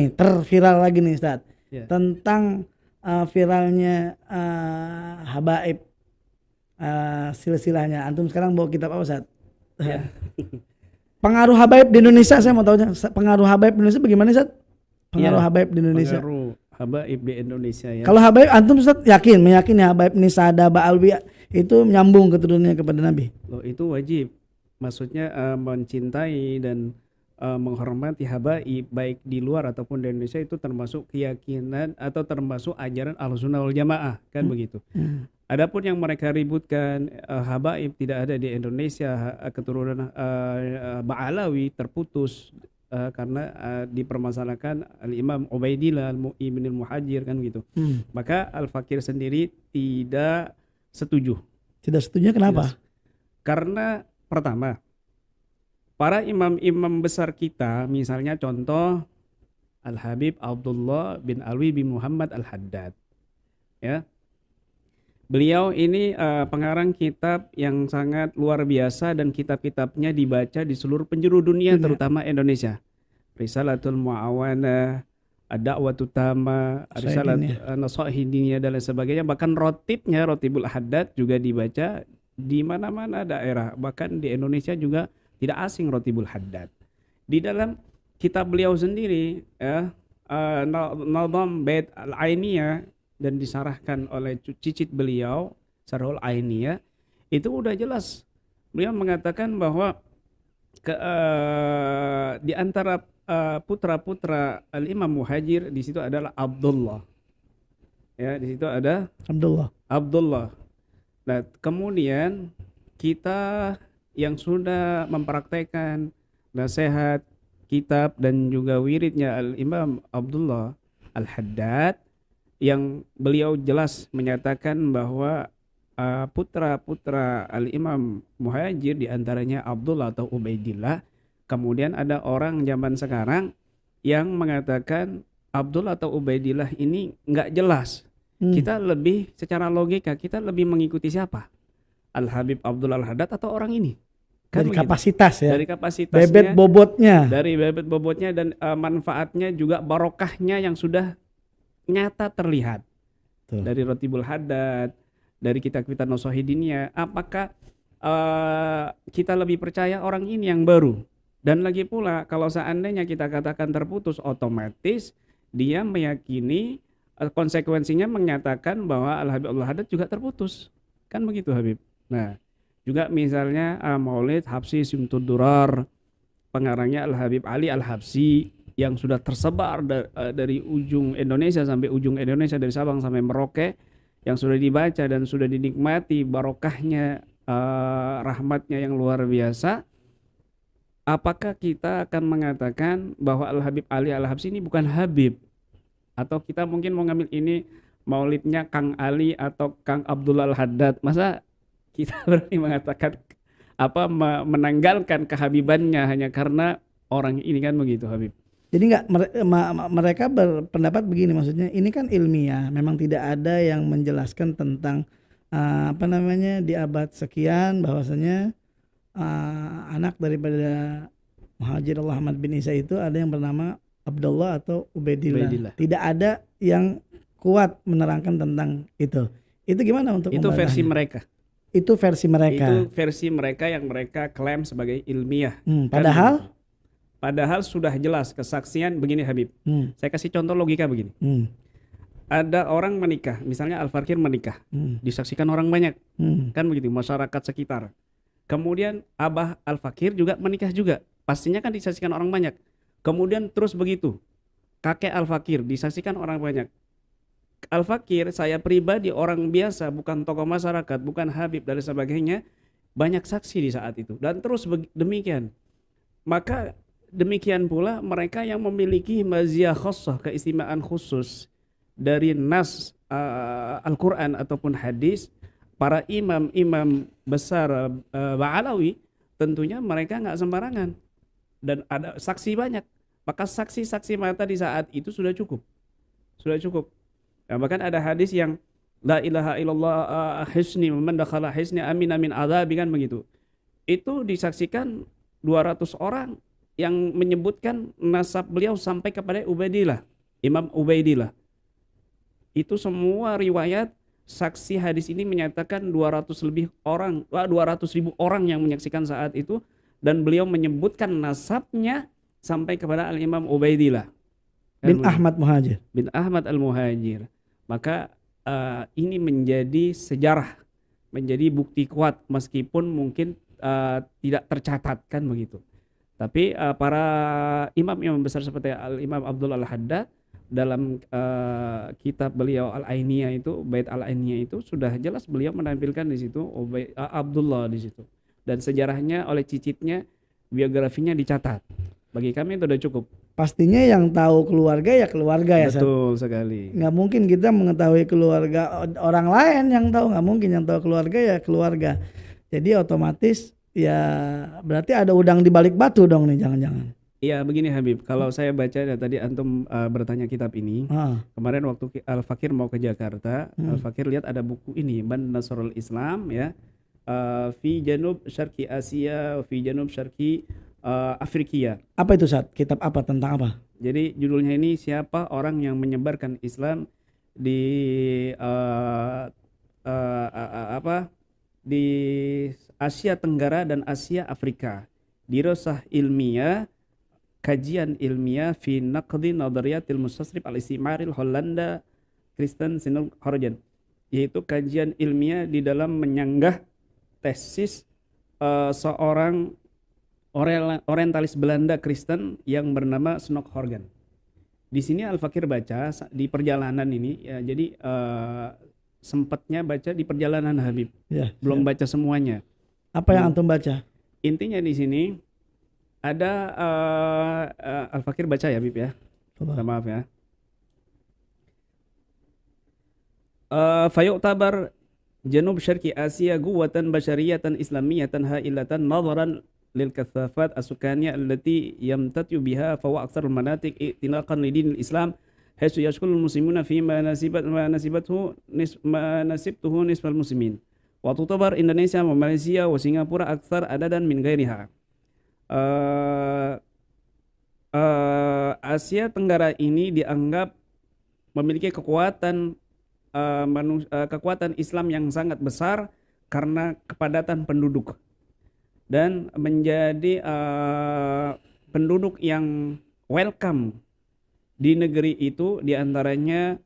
terviral lagi nih Ustaz Ya. tentang viralnya habaib silsilahnya. Antum sekarang bawa kitab apa Ustaz? Ya. Pengaruh habaib di Indonesia saya mau tahu pengaruh habaib di Indonesia bagaimana Ustaz? Pengaruh Ya, habaib di Indonesia. pengaruh habaib di Indonesia ya. Kalau habaib antum Ustaz meyakini habaib ini Sada Ba'alwi itu menyambung keturunannya kepada Nabi. Loh, itu wajib. Maksudnya mencintai dan menghormati habaib baik di luar ataupun di Indonesia itu termasuk keyakinan atau termasuk ajaran Ahlussunnah wal Jamaah kan begitu. Adapun yang mereka ributkan habaib tidak ada di Indonesia, keturunan Ba'alawi terputus karena dipermasalahkan Al-Imam Ubaidillah Ibn al-Muhajir kan gitu. Maka Al-Fakir sendiri tidak setuju. Tidak setuju kenapa? Karena pertama, para imam-imam besar kita, misalnya contoh Al-Habib Abdullah bin Alwi bin Muhammad Al-Haddad. Ya. Beliau ini pengarang kitab yang sangat luar biasa dan kitab-kitabnya dibaca di seluruh penjuru dunia, terutama Indonesia. Risalatul Mu'awanah, Ad-Da'watut Tamah, Risalat Nasaihidiyah dan lain sebagainya. Bahkan rotibnya, Rotibul Haddad juga dibaca di mana-mana daerah. Bahkan di Indonesia juga tidak asing Rotibul Haddad. Di dalam kitab beliau sendiri, Nadham Bait Al-Ainiyah, dan disarahkan oleh cicit beliau Sarhul Ainiyah, itu udah jelas beliau mengatakan bahwa di antara putra-putra Al-Imam Muhajir di situ adalah Abdullah. Ya, di situ ada Abdullah. Nah, kemudian kita yang sudah mempraktekkan nasihat kitab dan juga wiridnya Al-Imam Abdullah Al-Haddad, yang beliau jelas menyatakan bahwa putra-putra Al-Imam Muhajir diantaranya Abdullah atau Ubaidillah. Kemudian ada orang zaman sekarang yang mengatakan Abdullah atau Ubaidillah ini nggak jelas. Kita lebih secara logika kita lebih mengikuti siapa? Al-Habib Abdullah Al-Haddad atau orang ini? Kan dari begitu. kapasitas ya. Dari kapasitasnya, bebet bobotnya dan manfaatnya juga barokahnya yang sudah nyata terlihat. Dari Rotibul Haddad, dari kitab-kitab Nasaihidiyah. Apakah kita lebih percaya orang ini yang baru? Dan lagi pula kalau seandainya kita katakan terputus, otomatis dia meyakini konsekuensinya menyatakan bahwa Al-Habib Abdul Haddad juga terputus. Kan begitu Habib. Nah, juga misalnya Maulid Habsi Simtud Durar, pengarangnya Al-Habib Ali Al-Habsi, yang sudah tersebar dari ujung Indonesia sampai ujung Indonesia, dari Sabang sampai Merauke, yang sudah dibaca dan sudah dinikmati barokahnya, rahmatnya yang luar biasa. Apakah kita akan mengatakan bahwa Al-Habib Ali Al-Habsi ini bukan Habib? Atau kita mungkin mau ngambil ini maulidnya Kang Ali atau Kang Abdullah Al-Haddad? Masa kita berani mengatakan menanggalkan kehabibannya hanya karena orang ini, kan begitu Habib? Jadi mereka berpendapat begini, maksudnya ini kan ilmiah, memang tidak ada yang menjelaskan tentang di abad sekian bahwasanya anak daripada Muhajir Ahmad bin Isa itu ada yang bernama Abdullah atau Ubaidillah. Tidak ada yang kuat menerangkan tentang itu. Itu gimana untuk itu versi mereka? Itu versi mereka. Itu versi mereka yang mereka klaim sebagai ilmiah. Padahal sudah jelas kesaksian begini Habib. Saya kasih contoh logika begini. Ada orang menikah, misalnya Al-Fakir menikah, disaksikan orang banyak, kan begitu, masyarakat sekitar. Kemudian Abah Al-Fakir juga menikah juga, pastinya kan disaksikan orang banyak. Kemudian terus begitu, kakek Al-Fakir disaksikan orang banyak. Al-Fakir, saya pribadi orang biasa, bukan tokoh masyarakat, bukan Habib dan sebagainya, banyak saksi di saat itu. Dan terus demikian. Maka demikian pula mereka yang memiliki maziyah khusus, keistimewaan khusus dari nas Al-Quran ataupun hadis, para imam-imam besar Ba'alawi, tentunya mereka nggak sembarangan dan ada saksi banyak. Maka saksi-saksi mata di saat itu sudah cukup. Nah, bahkan ada hadis yang la ilaha illallah hisni man dakhala hisni amin amin adzabi, kan begitu. Itu disaksikan 200 orang yang menyebutkan nasab beliau sampai kepada Ubaidillah, Imam Ubaidillah. Itu semua riwayat saksi hadis ini menyatakan 200 ribu orang yang menyaksikan saat itu, dan beliau menyebutkan nasabnya sampai kepada Al-Imam Ubaidillah bin Ahmad Muhajir. Bin Ahmad Al-Muhajir. Maka ini menjadi sejarah, menjadi bukti kuat meskipun mungkin tidak tercatat kan begitu. Tapi para imam-imam besar seperti Al-Imam Abdul Al-Haddad dalam kitab beliau Al-Ainiyah itu, Bait Al-Ainiyah itu sudah jelas beliau menampilkan di situ Abdullah di situ. Dan sejarahnya oleh cicitnya, biografinya dicatat. Bagi kami itu sudah cukup. Pastinya yang tahu keluarga ya keluarga ya. Betul sekali. Nggak mungkin kita mengetahui keluarga orang lain yang tahu, nggak mungkin. Yang tahu keluarga ya keluarga. Jadi otomatis ya berarti ada udang di balik batu dong nih, jangan-jangan. Iya begini Habib, kalau saya baca tadi antum bertanya kitab ini, kemarin waktu Al-Fakir mau ke Jakarta, Al-Fakir lihat ada buku ini, Ban Nasrul Islam ya, fi Janub Syarqi Asia, fi Janub Syarqi Afrikia. Apa itu Ustaz? Kitab apa, tentang apa? Jadi judulnya ini siapa orang yang menyebarkan Islam di di Asia Tenggara dan Asia Afrika. Dirasah ilmiah, kajian ilmiah fi naqdi nadariyatil mustasrif al-istimaril Hollanda Kristen Sinul Horgen, yaitu kajian ilmiah di dalam menyanggah tesis seorang orientalis Belanda Kristen yang bernama Snok Horgen. Di sini Al-Fakir baca di perjalanan ini ya, jadi sempatnya baca di perjalanan Habib ya, belum baca semuanya. Apa yang antum baca? Intinya di sini ada Al-Fakir baca ya Habib ya. Maaf ya. Fayu'tabar Janub Syarqi Asia guwatan basyariyatan islamiyatan ha'ilatan nadharan lil kathafat as-sukaniyah allati yamtatu biha fa wa aktsarul manatik i'tinaqan lidinil Islam haitsu yashkulul muslimuna fi ma nasibatuhu nisbal muslimin. Wa tutabar Indonesia wa Malaysia wa Singapura aktsar adadan min ghairiha. Asia Tenggara ini dianggap memiliki kekuatan Islam yang sangat besar karena kepadatan penduduk, dan menjadi penduduk yang welcome di negeri itu, diantaranya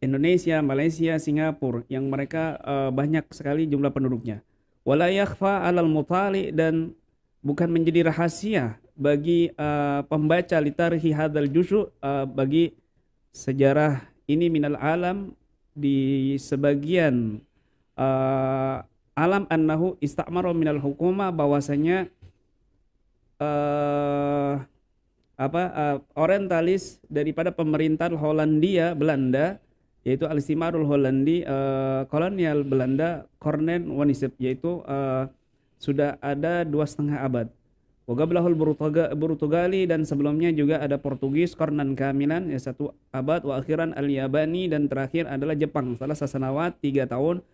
Indonesia, Malaysia, Singapura, yang mereka banyak sekali jumlah penduduknya. Wala yakhfa 'alal mutali, dan bukan menjadi rahasia bagi pembaca litarhi hadzal juz'u, bagi sejarah ini minal alam, di sebagian alam annahu istamaro minal hukuma, bahwasanya orientalis daripada pemerintahan Hollandia Belanda, yaitu Al-Istimarul Hollandi, kolonial Belanda Kornen Wanisip, yaitu sudah ada 2,5 abad. Wagablahul Burtugali, dan sebelumnya juga ada Portugis Kornan Kamilan ya 1 abad. Wa akhiran Al-Yabani, dan terakhir adalah Jepang salah sasanawat 3 tahun.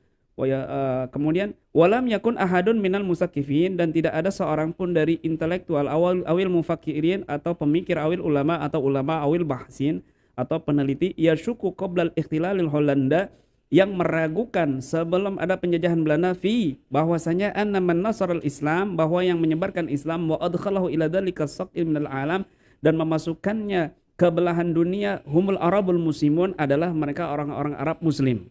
Kemudian walam yakun ahadun minal musakifin, dan tidak ada seorang pun dari intelektual awil mufakirin, atau pemikir awil ulama, atau ulama awil bahsin, atau peneliti yasyuku qoblal ikhtilalil Hollanda, yang meragukan sebelum ada penjajahan Belanda bahwasanya anna man nasaral Islam, bahwa yang menyebarkan Islam, wa adkhalahu ila dzalika saqil minal alam, dan memasukkannya ke belahan dunia, humul arabul muslimun, adalah mereka orang-orang Arab muslim.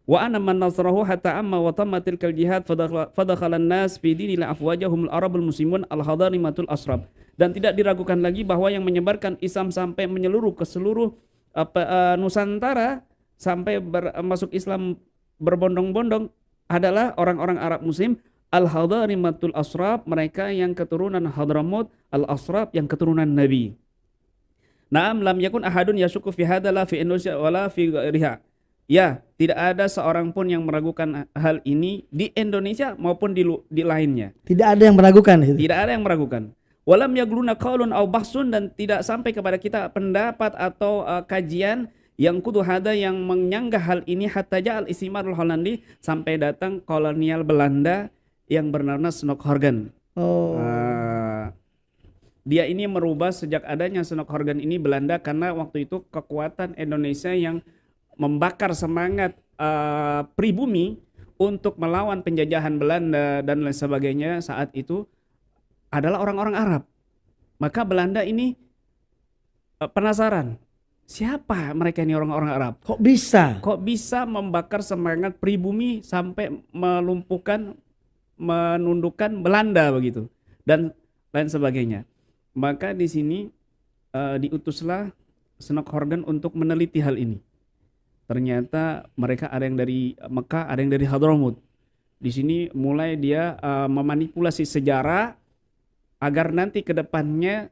Wa anna man nasarahu hatta amma wa tammatil kal jihad fadakhalan nas fi dinil afwajahumul arabul muslimun al-hadarimatul asrab, dan tidak diragukan lagi bahwa yang menyebarkan Islam sampai menyeluruh ke seluruh Nusantara, sampai masuk Islam berbondong-bondong, adalah orang-orang Arab Muslim al-hadarimatul asrab, mereka yang keturunan Hadramut, al-asrab yang keturunan Nabi. Naam lam yakun ahadun yashukku fi hadza la fi Indonesia wala fi ghairiha. Ya, tidak ada seorang pun yang meragukan hal ini di Indonesia maupun di lainnya. Tidak ada yang meragukan. Tidak ada yang meragukan. Walam yagluna qaulun aw bahsun, dan tidak sampai kepada kita pendapat atau kajian yang kudu hada, yang menyanggah hal ini, hatta ja'al Istimarul Hollandi, sampai datang kolonial Belanda yang bernama Snok Horgen. Dia ini merubah sejak adanya Senokhorgan ini Belanda, karena waktu itu kekuatan Indonesia yang membakar semangat pribumi untuk melawan penjajahan Belanda dan lain sebagainya saat itu adalah orang-orang Arab. Maka Belanda ini penasaran, siapa mereka ini orang-orang Arab? Kok bisa? Kok bisa membakar semangat pribumi sampai melumpuhkan, menundukkan Belanda begitu dan lain sebagainya. Maka di sini diutuslah Senokhorgan untuk meneliti hal ini. Ternyata mereka ada yang dari Mekah, ada yang dari Hadramut. Di sini mulai dia memanipulasi sejarah agar nanti ke depannya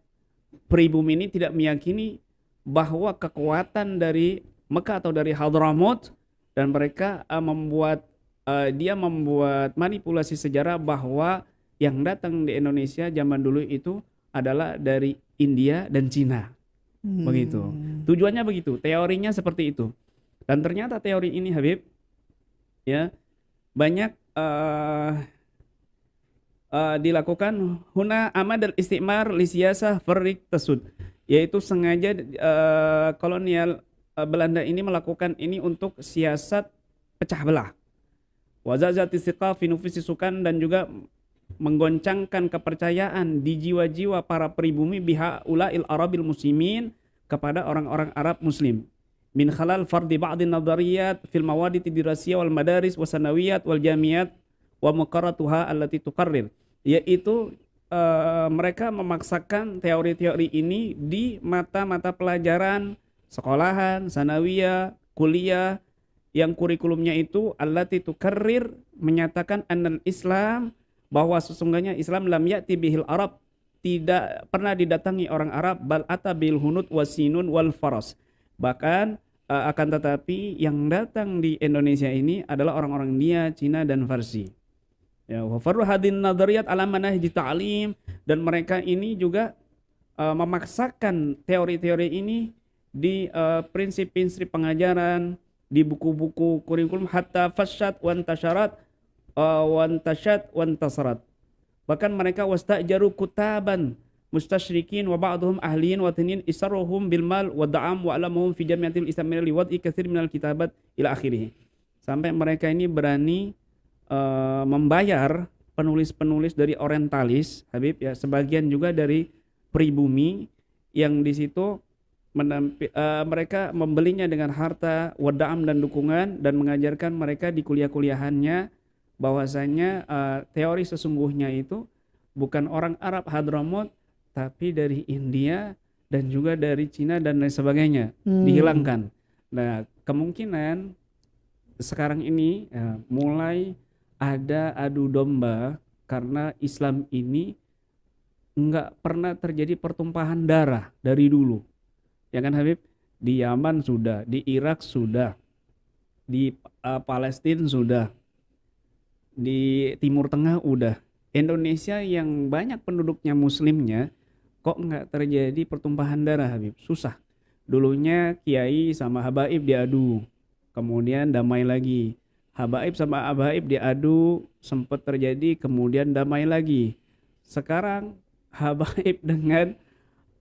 pribumi ini tidak meyakini bahwa kekuatan dari Mekah atau dari Hadramut, dan mereka membuat manipulasi sejarah bahwa yang datang di Indonesia zaman dulu itu adalah dari India dan Cina. Begitu. Tujuannya begitu, teorinya seperti itu. Dan ternyata teori ini, Habib, ya, banyak dilakukan huna amad al-istimar li siyasah farriq tasud, yaitu sengaja kolonial Belanda ini melakukan ini untuk siasat pecah belah. Wa zazati siqa fi nufusi sukan, dan juga menggoncangkan kepercayaan di jiwa-jiwa para pribumi biha ulail arabil muslimin, kepada orang-orang Arab muslim, min khalal fardi ba'din nadariyat fil mawadid dirasiyah wal madaris wa sanawiyat wal jamiyat wa muqarratuha allati tuqarrir, yaitu mereka memaksakan teori-teori ini di mata-mata pelajaran sekolahan, sanawiyah, kuliah, yang kurikulumnya itu allati tuqarrir, menyatakan annal Islam, bahwa sesungguhnya Islam lam ya'ti bihil Arab, tidak pernah didatangi orang Arab, bal ata bil hunud wasinun wal faras, bahkan akan tetapi yang datang di Indonesia ini adalah orang-orang India, Cina dan Farsi. Ya, wa farru hadin nadariyat ala manahij ta'lim, dan mereka ini juga memaksakan teori-teori ini di prinsip-prinsip pengajaran, di buku-buku kurikulum, hatta fasyat wan tasyarat wan tasarat. Bahkan mereka wastajaru kutaban mustasyrikin wa ba'dhum ahliyin wa tinin isarruhum bil mal wa da'am wa alamuhum fi jami'atil islamiyah li wad'i katsir minal kitabat ila akhirih. Sampai mereka ini berani membayar penulis-penulis dari orientalis, Habib, ya, sebagian juga dari pribumi, yang di situ mereka membelinya dengan harta, wada'am dan dukungan, dan mengajarkan mereka di kuliah-kuliahannya bahwasanya teori sesungguhnya itu bukan orang Arab Hadramut, tapi dari India dan juga dari Cina dan lain sebagainya, dihilangkan. Nah, kemungkinan sekarang ini mulai ada adu domba, karena Islam ini enggak pernah terjadi pertumpahan darah dari dulu. Ya kan, Habib? Di Yaman sudah, di Irak sudah, di Palestina sudah, di Timur Tengah udah. Indonesia yang banyak penduduknya muslimnya, kok nggak terjadi pertumpahan darah, Habib? Susah. Dulunya kiai sama habaib diadu, kemudian damai lagi. Habaib sama habaib diadu, sempat terjadi, kemudian damai lagi. Sekarang habaib dengan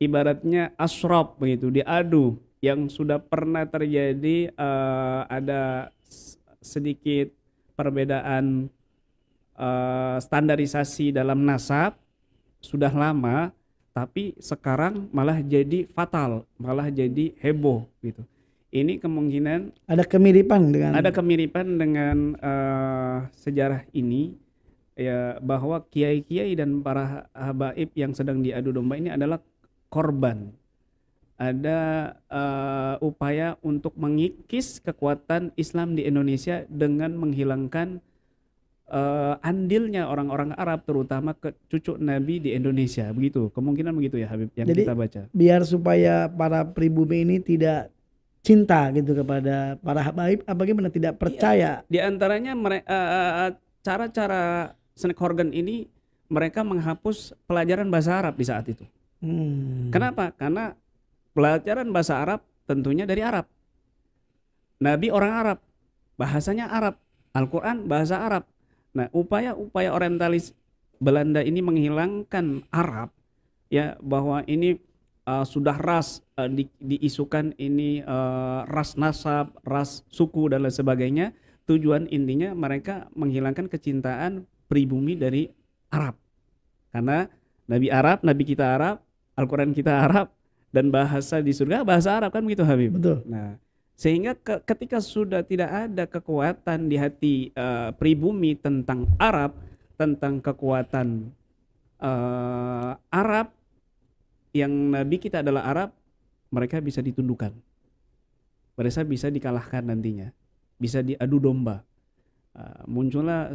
ibaratnya asrab begitu diadu, yang sudah pernah terjadi ada sedikit perbedaan standarisasi dalam nasab sudah lama, tapi sekarang malah jadi fatal, malah jadi heboh gitu. Ini kemungkinan ada kemiripan dengan sejarah ini, ya, bahwa kiai-kiai dan para habaib yang sedang diadu domba ini adalah korban. Ada upaya untuk mengikis kekuatan Islam di Indonesia dengan menghilangkan andilnya orang-orang Arab, terutama ke cucu Nabi di Indonesia. Begitu, kemungkinan begitu ya, Habib, yang jadi, kita baca. Biar supaya para pribumi ini tidak cinta gitu kepada para habaib, bagaimana tidak percaya. Di antaranya cara-cara Senokhorgan ini, mereka menghapus pelajaran bahasa Arab di saat itu. Kenapa? Karena pelajaran bahasa Arab tentunya dari Arab. Nabi orang Arab, bahasanya Arab, Al-Quran bahasa Arab. Nah, upaya-upaya orientalis Belanda ini menghilangkan Arab, ya bahwa ini sudah ras diisukan ini ras nasab, ras suku dan lain sebagainya. Tujuan intinya mereka menghilangkan kecintaan pribumi dari Arab. Karena Nabi Arab, Nabi kita Arab, Al-Quran kita Arab, dan bahasa di surga bahasa Arab kan begitu Habib. Betul. Nah, sehingga ketika sudah tidak ada kekuatan di hati pribumi tentang Arab, tentang kekuatan Arab, yang Nabi kita adalah Arab, mereka bisa ditundukkan. Mereka bisa dikalahkan nantinya, bisa diadu domba. Muncullah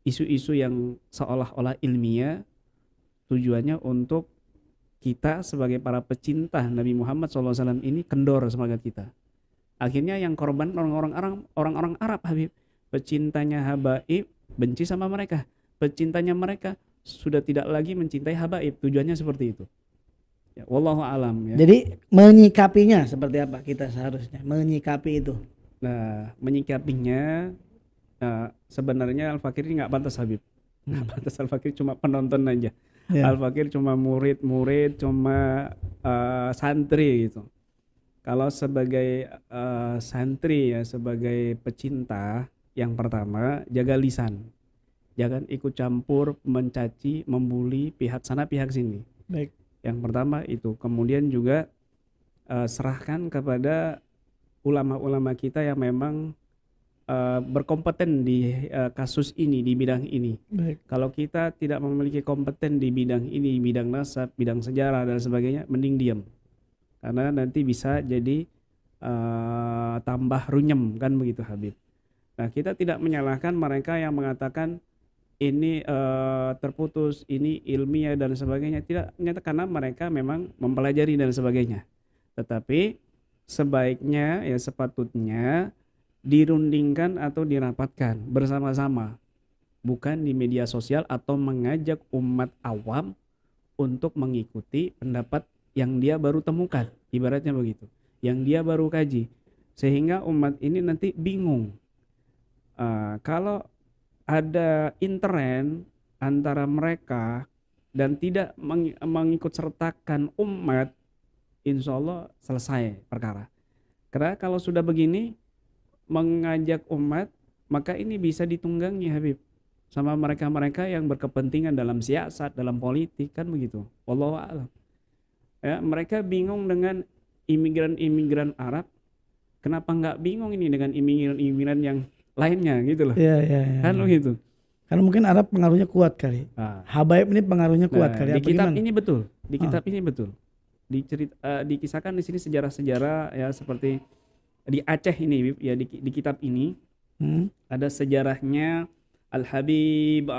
isu-isu yang seolah-olah ilmiah, tujuannya untuk kita sebagai para pecinta Nabi Muhammad SAW ini kendor semangat kita. Akhirnya yang korban orang-orang Arab Habib, pecintanya habaib benci sama mereka, pecintanya mereka sudah tidak lagi mencintai habaib. Tujuannya seperti itu. Ya, wallahu alam ya. Jadi menyikapinya seperti apa kita seharusnya menyikapi itu? Nah, menyikapinya sebenarnya Al-Fakir ini nggak pantas Habib. Nggak pantas. Al-Fakir cuma penonton aja. Yeah. Al-Fakir cuma murid-murid, cuma santri gitu. Kalau sebagai santri ya, sebagai pecinta, yang pertama jaga lisan. Jangan ikut campur, mencaci, membuli pihak sana pihak sini. Baik. Yang pertama itu. Kemudian juga serahkan kepada ulama-ulama kita yang memang berkompeten di kasus ini, di bidang ini. Baik. Kalau kita tidak memiliki kompeten di bidang ini, bidang nasab, bidang sejarah dan sebagainya, mending diam. Karena nanti bisa jadi tambah runyem kan begitu Habib. Nah, kita tidak menyalahkan mereka yang mengatakan ini terputus, ini ilmiah dan sebagainya. Tidak, ternyata karena mereka memang mempelajari dan sebagainya. Tetapi sebaiknya ya sepatutnya dirundingkan atau dirapatkan bersama-sama, bukan di media sosial atau mengajak umat awam untuk mengikuti pendapat yang dia baru temukan, ibaratnya begitu, yang dia baru kaji, sehingga umat ini nanti bingung. Kalau ada intern antara mereka dan tidak mengikut sertakan umat, insya Allah selesai perkara. Karena kalau sudah begini mengajak umat, maka ini bisa ditunggangi Habib sama mereka-mereka yang berkepentingan dalam siasat, dalam politik kan begitu. Wallahu a'lam. Ya, mereka bingung dengan imigran-imigran Arab. Kenapa nggak bingung ini dengan imigran-imigran yang lainnya gitu loh? Iya. Kan begitu. Karena mungkin Arab pengaruhnya kuat kali. Habaib ini pengaruhnya kuat kali. Di kitab ini betul. Di kitab ini betul. Dikisahkan di sini sejarah-sejarah ya, seperti di Aceh ini ya, di kitab ini ada sejarahnya Al-Habib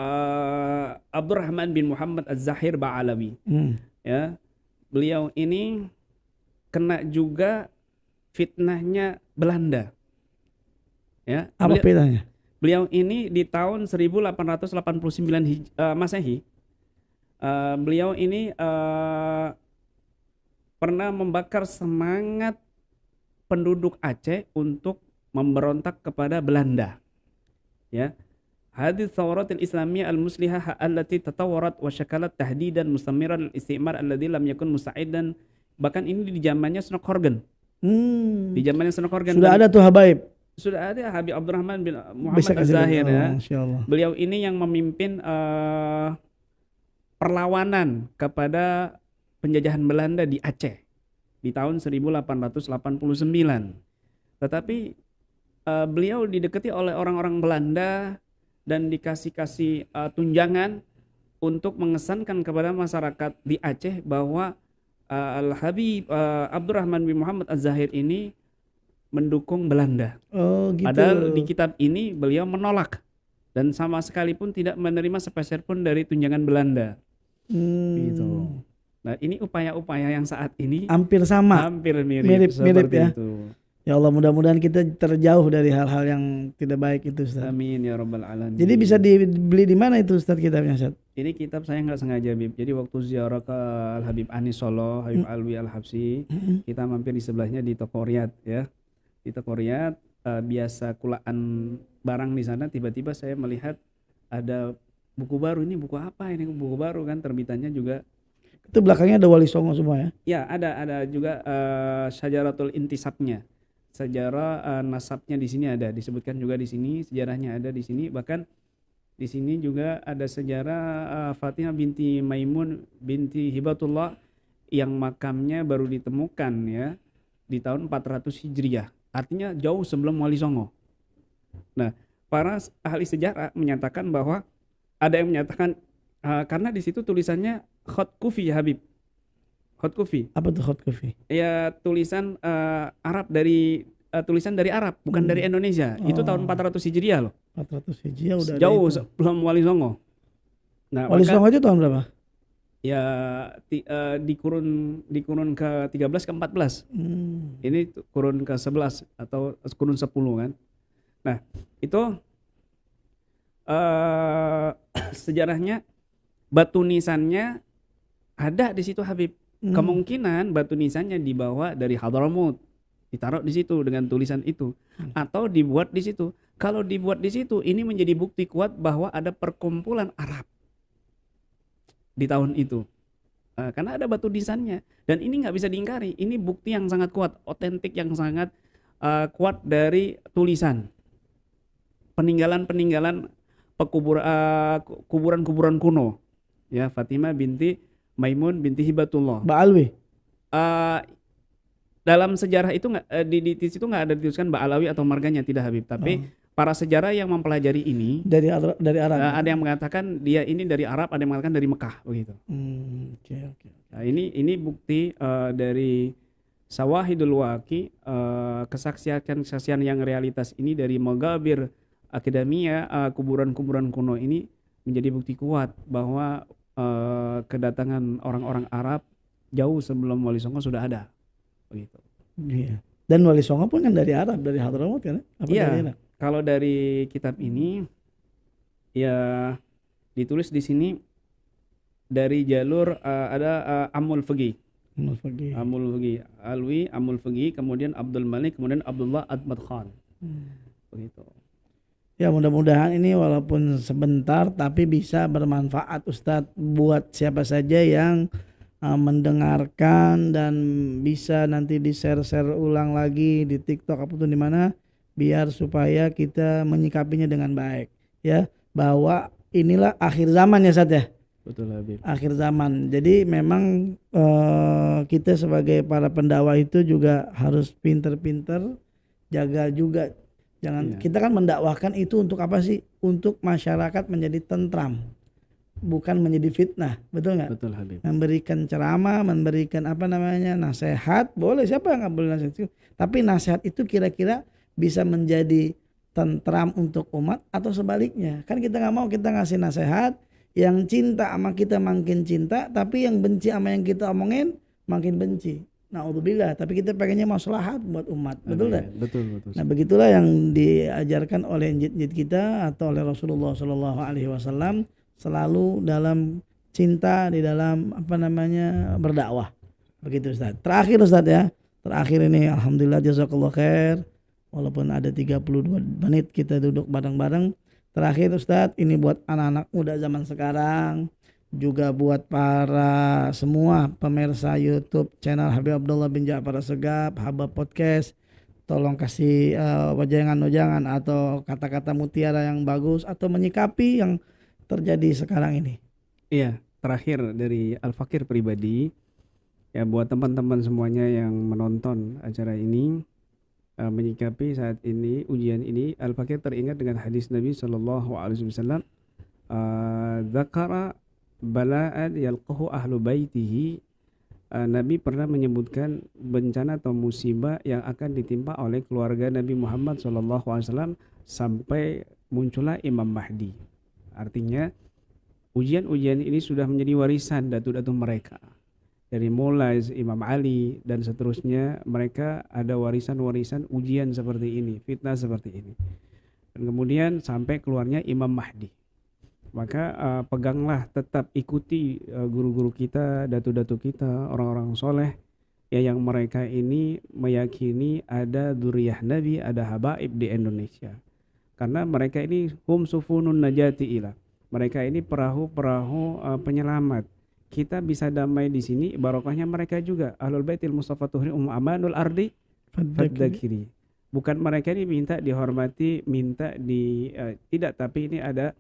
Abdurrahman bin Muhammad Az-Zahir Ba'alawi. Ya, beliau ini kena juga fitnahnya Belanda. Ya, apa fitnahnya? Beliau ini di tahun 1889 Masehi, beliau ini pernah membakar semangat penduduk Aceh untuk memberontak kepada Belanda. Ya. Hadis thawratil islamiyah al-muslihah allati tatawarat wa syakalat tahdidan mustamiran al-istimar alladhi lam yakun musa'idan. Bahkan ini di zamannya Snok Horgen. Di zamannya Snok Horgen. Sudah ada tuh habaib. Sudah ada Habib Abdurrahman bin Muhammad Az-Zahir ya. Beliau ini yang memimpin perlawanan kepada penjajahan Belanda di Aceh di tahun 1889. Tetapi beliau didekati oleh orang-orang Belanda dan dikasih tunjangan untuk mengesankan kepada masyarakat di Aceh bahwa Al-Habib Abdurrahman bin Muhammad Az-Zahir ini mendukung Belanda. Oh, gitu. Padahal di kitab ini beliau menolak dan sama sekali pun tidak menerima sepeser pun dari tunjangan Belanda. Gitu. Nah, ini upaya-upaya yang saat ini hampir sama, hampir mirip ya. Itu. Ya Allah, mudah-mudahan kita terjauh dari hal-hal yang tidak baik itu, Ustaz. Amin ya rabbal alamin. Jadi bisa dibeli di mana itu, Ustaz, kitabnya, Ustaz? Ini kitab saya nggak sengaja, Bib. Jadi waktu ziarah ke Al Habib Anis Solo, Habib Alwi Al Habsyi, kita mampir di sebelahnya di toko Riyad ya. Di toko Riyad biasa kulaan barang di sana, tiba-tiba saya melihat ada buku baru, ini buku apa ini, buku baru kan, terbitannya juga. Itu belakangnya ada Wali Songo semua ya? Ya, ada juga Syajaratul Intisabnya. Sejarah nasabnya di sini ada disebutkan juga di sini, sejarahnya ada di sini, bahkan di sini juga ada sejarah Fatimah binti Maimun binti Hibatullah yang makamnya baru ditemukan ya di tahun 400 Hijriah. Artinya jauh sebelum Wali Songo. Nah, para ahli sejarah menyatakan bahwa ada yang menyatakan karena di situ tulisannya Khot Kufi ya Habib. Khot Kufi. Apa tuh Khot Kufi? Ya tulisan Arab dari tulisan dari Arab, bukan dari Indonesia. Itu tahun 400 Hijriah loh. 400 Hijriah udah jauh sebelum Wali Songo. Nah, Wali Songo itu tahun berapa? Ya di kurun ke-13 ke-14. Ini kurun ke-11 atau kurun 10 kan. Nah, itu sejarahnya batu nisannya ada di situ Habib. Kemungkinan batu nisannya dibawa dari Hadramut, ditaruh di situ dengan tulisan itu, atau dibuat di situ. Kalau dibuat di situ, ini menjadi bukti kuat bahwa ada perkumpulan Arab di tahun itu. Karena ada batu nisannya, dan ini nggak bisa diingkari. Ini bukti yang sangat kuat, otentik yang sangat kuat dari tulisan. Peninggalan-peninggalan kuburan-kuburan kuno. Ya, Fatimah binti Maimun binti Hibatullah. Mbak Alwi. Dalam sejarah itu di situ nggak ada dituliskan Mbak Alawi atau marganya, tidak Habib. Tapi para sejarah yang mempelajari ini dari Arab. Ada yang mengatakan dia ini dari Arab, ada yang mengatakan dari Mekah begitu. Okay. Nah, ini bukti dari Sawahidul Waqi, kesaksian yang realitas ini dari Magabir Akademia, kuburan-kuburan kuno ini menjadi bukti kuat bahwa kedatangan orang-orang Arab jauh sebelum Wali Songo sudah ada begitu. Iya. Dan Wali Songo pun kan dari Arab, dari Hadramut kan? Iya. Kalau dari kitab ini ya ditulis di sini dari jalur ada Amul Fiqih. Alwi, Amul Fiqih, kemudian Abdul Malik, kemudian Abdullah Ahmad Khan. Begitu. Ya, mudah-mudahan ini walaupun sebentar tapi bisa bermanfaat Ustadz buat siapa saja yang mendengarkan, dan bisa nanti di-share ulang lagi di TikTok ataupun di mana, biar supaya kita menyikapinya dengan baik ya, bahwa inilah akhir zaman ya Ustadz ya. Betul Habib. Akhir zaman. Jadi memang kita sebagai para pendakwah itu juga harus pinter-pinter jaga juga. Jangan kita kan mendakwahkan itu untuk apa sih? Untuk masyarakat menjadi tentram, bukan menjadi fitnah, betul nggak? Betul Habib. Memberikan ceramah, memberikan nasihat, boleh, siapa yang nggak boleh nasihat? Tapi nasihat itu kira-kira bisa menjadi tentram untuk umat atau sebaliknya. Kan kita nggak mau kita ngasih nasihat yang cinta sama kita makin cinta, tapi yang benci sama yang kita omongin makin benci. Na'udzubillah, tapi kita pengennya maslahat buat umat, betul tak? Betul. Nah, begitulah yang diajarkan oleh njit-njit kita atau oleh Rasulullah SAW, selalu dalam cinta, di dalam berdakwah. Begitu Ustaz. Terakhir Ustaz ya. Terakhir ini alhamdulillah jazakallah khair. Walaupun ada 32 menit kita duduk bareng-bareng. Terakhir Ustaz, ini buat anak-anak muda zaman sekarang, juga buat para semua pemirsa YouTube channel Habib Abdullah bin Ja'far Assegaf, Habab Podcast, tolong kasih wajangan-wajangan atau kata-kata mutiara yang bagus atau menyikapi yang terjadi sekarang ini. Iya, terakhir dari Al-Fakir pribadi ya, buat teman-teman semuanya yang menonton acara ini, menyikapi saat ini ujian ini, Al-Fakir teringat dengan hadis Nabi SAW, Zakara bala'an yalqahu ahlu baitihi. Nabi pernah menyebutkan bencana atau musibah yang akan ditimpa oleh keluarga Nabi Muhammad SAW sampai muncullah Imam Mahdi. Artinya ujian-ujian ini sudah menjadi warisan datu-datu mereka. Dari mulai Imam Ali dan seterusnya, mereka ada warisan-warisan ujian seperti ini, fitnah seperti ini. Dan kemudian sampai keluarnya Imam Mahdi. Maka peganglah, tetap ikuti guru-guru kita, datu-datu kita, orang-orang soleh ya, yang mereka ini meyakini ada dzurriyyah Nabi, ada habaib di Indonesia. Karena mereka ini hum sufunun najati ilah. Mereka ini perahu-perahu penyelamat. Kita bisa damai di sini, barokahnya mereka juga. Ahlul Baitil Mustafa Tuhri amanul ardi fadzakiri. Bukan mereka ini minta dihormati, minta tidak, tapi ini ada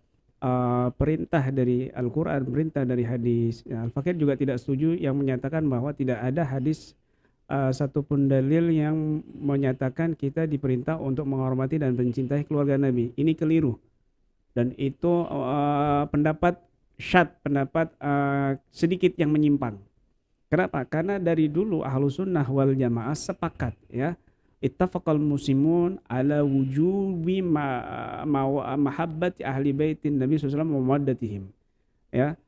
perintah dari Al-Quran, perintah dari hadis. Al-Fakir juga tidak setuju yang menyatakan bahwa tidak ada hadis satupun dalil yang menyatakan kita diperintah untuk menghormati dan mencintai keluarga Nabi. Ini keliru, dan itu pendapat pendapat sedikit yang menyimpang. Kenapa? Karena dari dulu Ahlus Sunnah wal Jamaah sepakat, ya, ittafaqal muslimun ala wujubi mahabbati ahli baitin Nabi SAW wa mawaddatihim. Ya,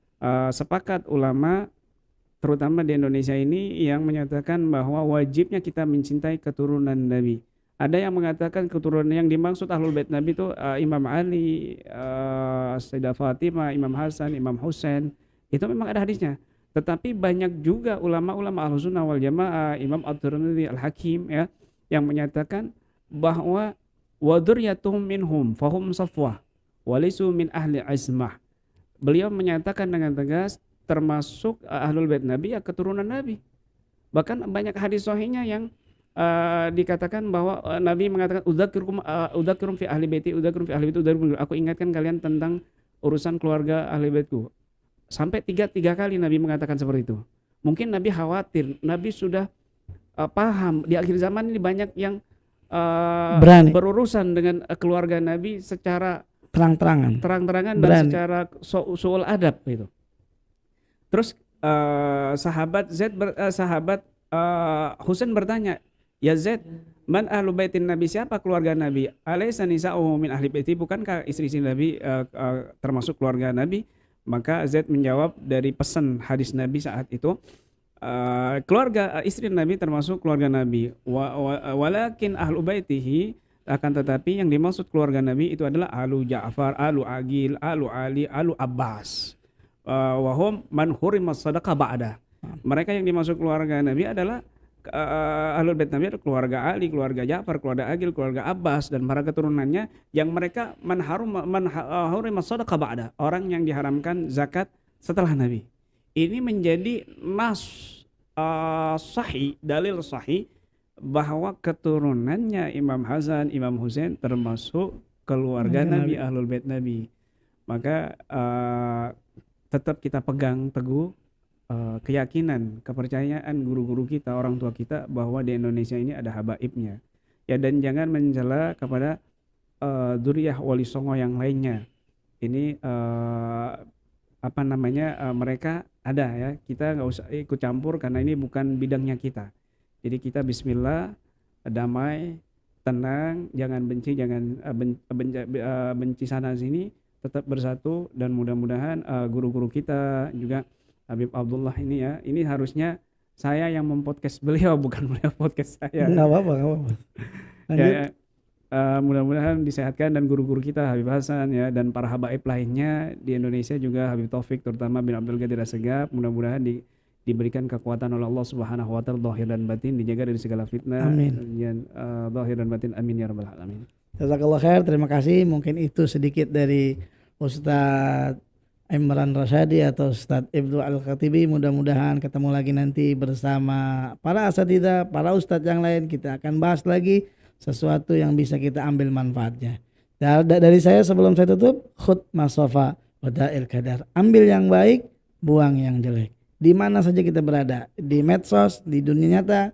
sepakat ulama terutama di Indonesia ini yang menyatakan bahwa wajibnya kita mencintai keturunan Nabi. Ada yang mengatakan keturunan yang dimaksud Ahlul Bait Nabi itu Imam Ali, Sayyidah Fatimah, Imam Hasan, Imam Husain. Itu memang ada hadisnya. Tetapi banyak juga ulama-ulama Ahlus Sunnah wal Jamaah, Imam At-Tirmidzi, Al-Hakim, ya, yang menyatakan bahwa waduriyatuhum minhum fahum safwah walisu min ahli azmah. Beliau menyatakan dengan tegas termasuk Ahlul Bait Nabi, ya, keturunan Nabi. Bahkan banyak hadis sahihnya yang dikatakan bahwa Nabi mengatakan udzakirum fi ahli baiti, udzakirum fi ahli baiti, aku ingatkan kalian tentang urusan keluarga ahli baitku. Sampai tiga kali Nabi mengatakan seperti itu. Mungkin Nabi khawatir, Nabi sudah paham di akhir zaman ini banyak yang berani berurusan dengan keluarga Nabi secara terang-terangan dan secara soal adab gitu. Terus sahabat Husain bertanya, ya Zaid, man ahlu baitin Nabi, siapa keluarga Nabi? Alaysa nisa'uhu min ahli baiti, bukankah istri-istri Nabi termasuk keluarga Nabi? Maka Zaid menjawab dari pesan hadis Nabi saat itu, keluarga istri Nabi termasuk keluarga Nabi. Walakin ahlu baitihi, akan tetapi yang dimaksud keluarga Nabi itu adalah alu Ja'far, alu Aqil, alu Ali, alu Abbas. Wahum man hurimas sadaqah ba'da. Mereka yang dimasuk keluarga Nabi adalah Ahlul Bait Nabi, adalah keluarga Ali, keluarga Ja'far, keluarga Aqil, keluarga Abbas dan para keturunannya, yang mereka man hurimas sadaqah ba'da, orang yang diharamkan zakat setelah Nabi. Ini menjadi nas sahih, dalil sahih bahwa keturunannya Imam Hasan, Imam Husain termasuk keluarga Nabi, Ahlul Bait Nabi. Maka tetap kita pegang teguh keyakinan, kepercayaan guru-guru kita, orang tua kita bahwa di Indonesia ini ada habaibnya, ya, dan jangan mencela kepada dzurriyyah wali songo yang lainnya. Ini mereka ada, ya, kita nggak usah ikut campur karena ini bukan bidangnya kita. Jadi kita bismillah, damai, tenang, jangan benci, jangan benci sana sini, tetap bersatu. Dan mudah-mudahan guru-guru kita juga, Habib Abdullah ini, ya, ini harusnya saya yang mempodcast beliau, bukan beliau podcast saya. Nggak apa-apa. Ya, mudah-mudahan disehatkan, dan guru-guru kita Habib Hasan, ya, dan para habaib lainnya di Indonesia juga, Habib Taufik terutama bin Abdul Qadir Assegaf, mudah-mudahan diberikan kekuatan oleh Allah Subhanahu wa taala zahir dan batin, dijaga dari segala fitnah. Amin. Zahir dan batin, amin ya rabbal alamin. Jazakallah khair, terima kasih. Mungkin itu sedikit dari Ustadz Imran Rasyadi atau Ustadz Ibnu Al-Khatibi. Mudah-mudahan ketemu lagi nanti bersama para asatidzah, para ustadz yang lain. Kita akan bahas lagi sesuatu yang bisa kita ambil manfaatnya. Dari saya sebelum saya tutup, khud masofa wada'il kadar. Ambil yang baik, buang yang jelek. Di mana saja kita berada, di medsos, di dunia nyata,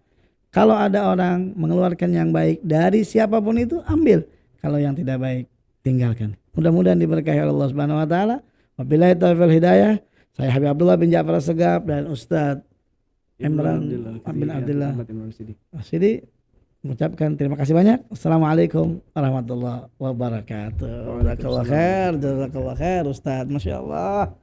kalau ada orang mengeluarkan yang baik dari siapapun itu, ambil. Kalau yang tidak baik, tinggalkan. Mudah-mudahan diberkahi Allah Subhanahu wa taala. Wabillahi taufiq wal hidayah. Saya Habib Abdullah bin Ja'far Assegaf dan Ustadz Imran bin Abdullah Rasyidi mengucapkan terima kasih banyak. Assalamualaikum warahmatullahi wabarakatuh. Jazakallah khair Ustadz. Masya Allah.